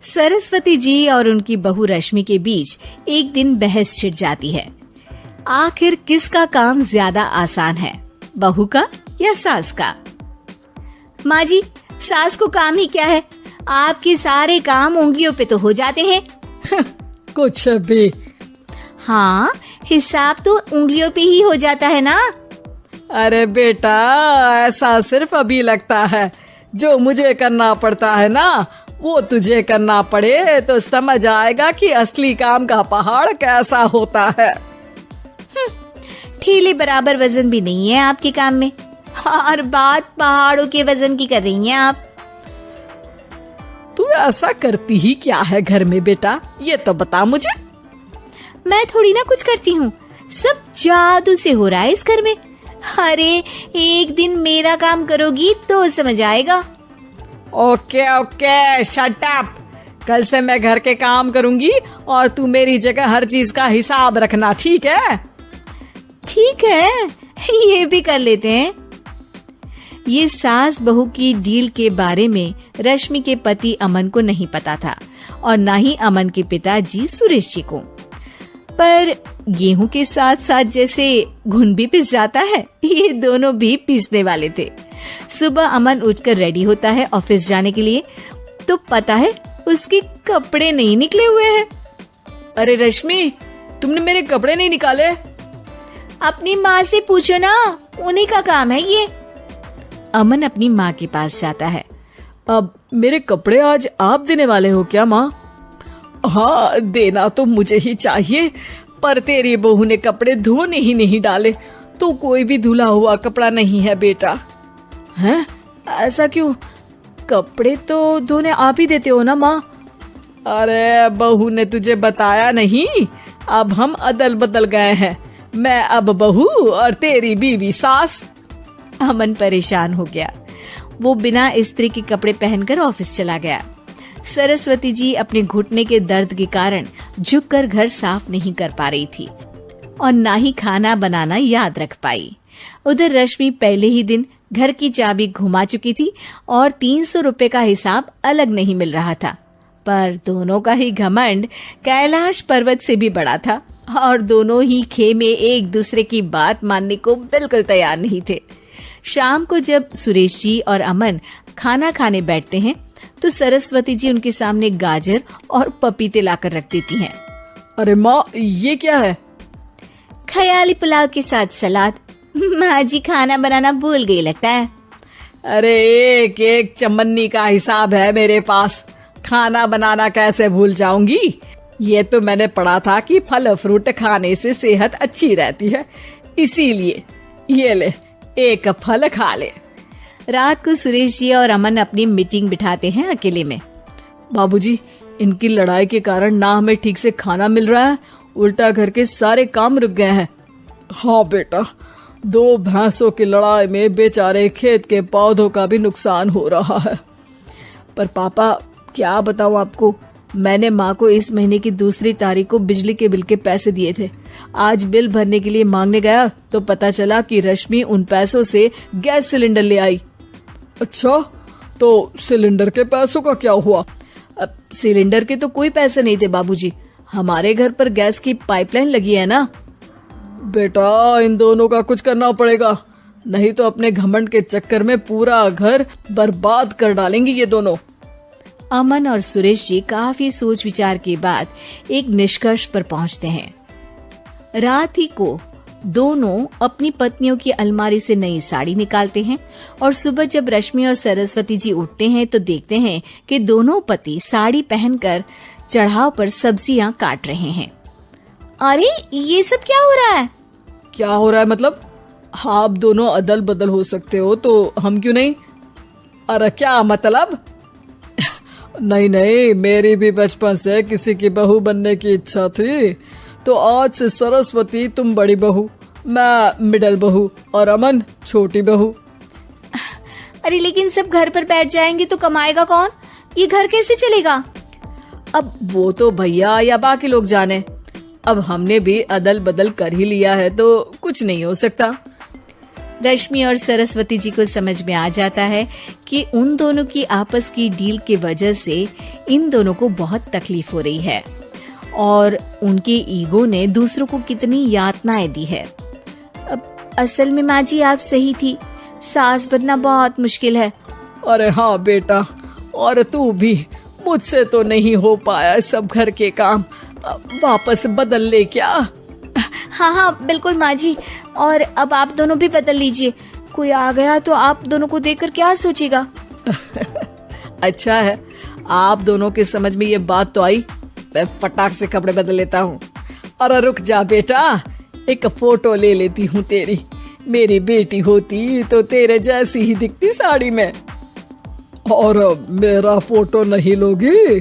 सरस्वती जी और उनकी बहू रश्मि के बीच एक दिन बहस छिड़ जाती है। आखिर किसका काम ज्यादा आसान है, बहू का या सास का? माँ जी, सास को काम ही क्या है, आपके सारे काम उंगलियों पे तो हो जाते हैं। कुछ भी। हाँ, हिसाब तो उंगलियों पे ही हो जाता है ना। अरे बेटा, ऐसा सिर्फ अभी लगता है। जो मुझे करना पड़ता है ना, वो तुझे करना पड़े तो समझ आएगा कि असली काम का पहाड़ कैसा होता है। ठेले बराबर वजन भी नहीं है आपके काम में, और बात पहाड़ों के वजन की कर रही हैं आप। तू ऐसा करती ही क्या है घर में बेटा, ये तो बता मुझे। मैं थोड़ी ना कुछ करती हूँ, सब जादू से हो रहा है इस घर में। अरे एक दिन मेरा काम करोगी तो समझ आएगा। Okay okay, shut up. कल से मैं घर के काम करूंगी और तू मेरी जगह हर चीज का हिसाब रखना, ठीक है? ठीक है, ये भी कर लेते हैं। ये सास बहू की डील के बारे में रश्मि के पति अमन को नहीं पता था और ना ही अमन के पिताजी सुरेश जी को। पर गेहूं के साथ साथ जैसे घुन भी पिस जाता है, ये दोनों भी पीसने वाले थे। सुबह अमन उठकर रेडी होता है ऑफिस जाने के लिए, तो पता है उसके कपड़े नहीं निकले हुए हैं। अरे रश्मि, तुमने मेरे कपड़े नहीं निकाले? अपनी माँ से पूछो ना, उन्हीं का काम है ये। अमन अपनी माँ के पास जाता है। अब मेरे कपड़े आज आप देने वाले हो क्या माँ? हाँ, देना तो मुझे ही चाहिए, पर तेरी बहू ने कपड़े धोने ही नहीं डाले, तो कोई भी धुला हुआ कपड़ा नहीं है बेटा। हैं? ऐसा क्यों? कपड़े तो धोने आप ही देते हो ना माँ? अरे बहू ने तुझे बताया नहीं, अब हम अदल बदल गए हैं। मैं अब बहू और तेरी बीवी सास। अमन परेशान हो गया। वो बिना इस्त्री के कपड़े पहनकर ऑफिस चला गया। सरस्वती जी अपने घुटने के दर्द के कारण झुककर घर साफ नहीं कर पा रही थी और ना ही खाना बनाना याद रख पाई। उधर रश्मि पहले ही दिन घर की चाबी घुमा चुकी थी और 300 रुपए का हिसाब अलग नहीं मिल रहा था। पर दोनों का ही घमंड कैलाश पर्वत से भी बड़ा था और दोनों ही खेमे एक दूसरे की बात मानने को बिल्कुल तैयार नहीं थे। शाम को जब सुरेश जी और अमन खाना खाने बैठते हैं तो सरस्वती जी उनके सामने गाजर और पपीते लाकर रख देती हैं। अरे माँ, ये क्या है? ख्याली पुलाव के साथ सलाद। माँ जी खाना बनाना भूल गई लगता है। अरे एक एक चमन्नी का हिसाब है मेरे पास, खाना बनाना कैसे भूल जाऊंगी? ये तो मैंने पढ़ा था कि फल फ्रूट खाने से सेहत अच्छी रहती है, इसीलिए ये ले, एक फल खा ले। रात को सुरेश जी और अमन अपनी मीटिंग बिठाते हैं अकेले में। बाबूजी, इनकी लड़ाई के कारण ना हमें ठीक से खाना मिल रहा है, उल्टा घर के सारे काम रुक गए हैं। हाँ बेटा, 2 भैंसों की लड़ाई में बेचारे खेत के पौधों का भी नुकसान हो रहा है। पर पापा, क्या बताऊं आपको, मैंने माँ को इस महीने की 2 तारीख को बिजली के बिल के पैसे दिए थे। आज बिल भरने के लिए मांगने गया तो पता चला कि रश्मि उन पैसों से गैस सिलेंडर ले आई। अच्छा, तो सिलेंडर के पैसों का क्या हुआ? अब सिलेंडर के तो कोई पैसे नहीं थे बाबूजी, हमारे घर पर गैस की पाइपलाइन लगी है ना। बेटा, इन दोनों का कुछ करना पड़ेगा, नहीं तो अपने घमंड के चक्कर में पूरा घर बर्बाद कर डालेंगे ये दोनों। अमन और सुरेश जी काफी सोच विचार के बाद एक निष्कर्ष पर पहुंचते हैं। रात ही को दोनों अपनी पत्नियों की अलमारी से नई साड़ी निकालते हैं और सुबह जब रश्मि और सरस्वती जी उठते हैं तो देखते हैं कि दोनों पति साड़ी पहनकर चढ़ाव पर सब्जियां काट रहे हैं। अरे ये सब क्या हो रहा है? क्या हो रहा है मतलब? आप दोनों अदल बदल हो सकते हो तो हम क्यों नहीं? अरे क्या मतलब? नहीं नहीं, मेरी भी बचपन से किसी की बहू बनने की इच्छा थी, तो आज से सरस्वती तुम बड़ी बहू, मैं मिडल बहू और अमन छोटी बहू। अरे लेकिन सब घर पर बैठ जाएंगे तो कमाएगा कौन? ये घर कैसे चलेगा? अब वो तो भैया या बाकी लोग जाने, अब हमने भी अदल बदल कर ही लिया है तो कुछ नहीं हो सकता। रश्मि और सरस्वती जी को समझ में आ जाता है कि उन दोनों की आपस की डील की वजह से इन दोनों को बहुत तकलीफ हो रही है और उनके ईगो ने दूसरों को कितनी यातनाएं दी है। अब असल में माँ जी आप सही थी, सास बनना बहुत मुश्किल है। अरे हाँ बेटा, और तू भी, मुझसे तो नहीं हो पाया सब घर के काम, वापस बदल ले क्या? हाँ बिल्कुल माँ जी, और अब आप दोनों भी बदल लीजिए, कोई आ गया तो आप दोनों को देखकर क्या सोचेगा। अच्छा है, आप दोनों के समझ में ये बात तो आई, मैं फटाक से कपड़े बदल लेता हूँ। अरे रुक जा बेटा, एक फोटो ले लेती हूँ तेरी, मेरी बेटी होती तो तेरे जैसी ही दिखती साड़ी में। और मेरा फोटो नहीं लोगी?